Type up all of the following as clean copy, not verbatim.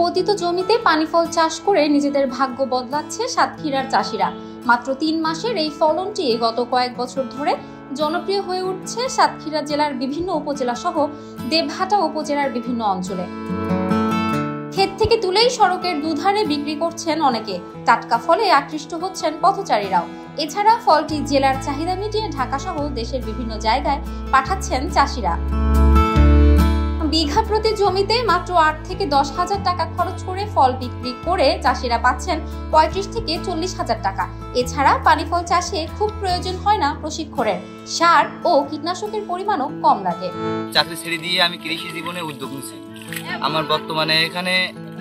পতিত জমিতে পানিফল চাষ করে নিজেদের ভাগ্য বদলাচ্ছে সাতক্ষীরার চাষিরা। মাত্র ৩ মাসের এই ফলনটি গত কয়েক বছর ধরে জনপ্রিয় হয়ে উঠছে সাতক্ষীরা জেলার বিভিন্ন উপজেলা সহ দেবহাটা উপজেলার বিভিন্ন অঞ্চলে। ক্ষেত থেকে তুলেই সড়কের দুধারে বিক্রি করছেন অনেকে। টাটকা ফলে আকৃষ্ট হচ্ছেন পথচারীরাও। এছাড়া ফলটি জেলার চাহিদা মিটিয়ে ঢাকা সহ দেশের বিভিন্ন জায়গায় পাঠাচ্ছেন চাষিরা। বিঘা প্রতি জমিতে মাত্র ৮ থেকে ১০ হাজার টাকা খরচ করে ফল বিক্রি করে চাষিরা পাচ্ছেন ৩৫ থেকে ৪০ হাজার টাকা। এছাড়া পানিফল চাষে খুব প্রয়োজন হয় না প্রশিক্ষণের, সার ও কীটনাশকের পরিমাণও কম লাগে। চাকরি ছেড়ে দিয়ে আমি কৃষি জীবনে উদ্যোগ নিয়েছি। আমার বর্তমানে এখানে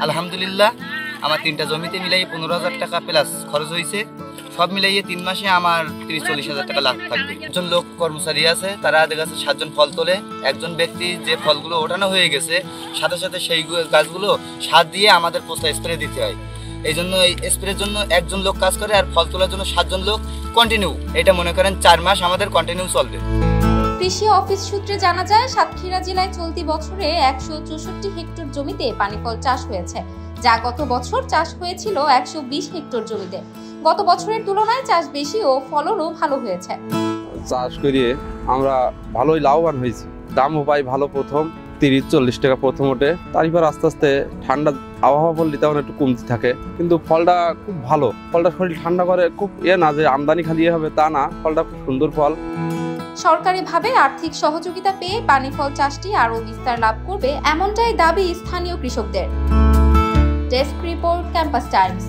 আলহামদুলিল্লাহ আমার ৩টা জমিতে মিলাই ১৫,০০০ টাকা প্লাস খরচ হয়েছে। সব মিলাইয়ে ৩ মাসে আমার ৩০-৪০ হাজার টাকা লাভ থাকবে। একজন লোক কর্মচারী আছে, তারা দেখা যাচ্ছে 7 জন ফল তোলে। একজন ব্যক্তি যে ফলগুলো ওঠানো হয়ে গেছে সাথে সাথে সেই গাছগুলো সার দিয়ে আমাদের পোস্তা স্প্রে দিতে হয়। এই জন্য এই স্প্রের জন্য একজন লোক কাজ করে, আর ফল তোলার জন্য 7 জন লোক কন্টিনিউ। এটা মনে করেন 4 মাস আমাদের কন্টিনিউ চলবে। কৃষি অফিস সূত্রে জানা যায়, সাতক্ষীরা জেলায় চলতি বছরে ১৬৪ হেক্টর জমিতে পানিফল চাষ হয়েছে, যা গত বছর চাষ হয়েছিল ১২০ হেক্টর জমিতে। গত বছরের তুলনায় চাষ বেশি ও ফলনও ভালো হয়েছে। চাষ করিয়ে আমরা ভালোই লাভবান হয়েছি। দামও পাই ভালো, প্রথম ৩০-৪০ টাকা প্রথম ওঠে, তারপর আস্তে আস্তে ঠান্ডা আবহাওয়া পড়লে তেমন একটু কমতে থাকে। কিন্তু ফলটা খুব ভালো, ফলটা শরীর ঠান্ডা করে। খুব না যে আমদানি খালি হবে তা না, ফলটা খুব সুন্দর ফল। সরকারিভাবে আর্থিক সহযোগিতা পেয়ে পানিফল চাষটি আরও বিস্তার লাভ করবে, এমনটাই দাবি স্থানীয় কৃষকদের। Desk report, campus Times.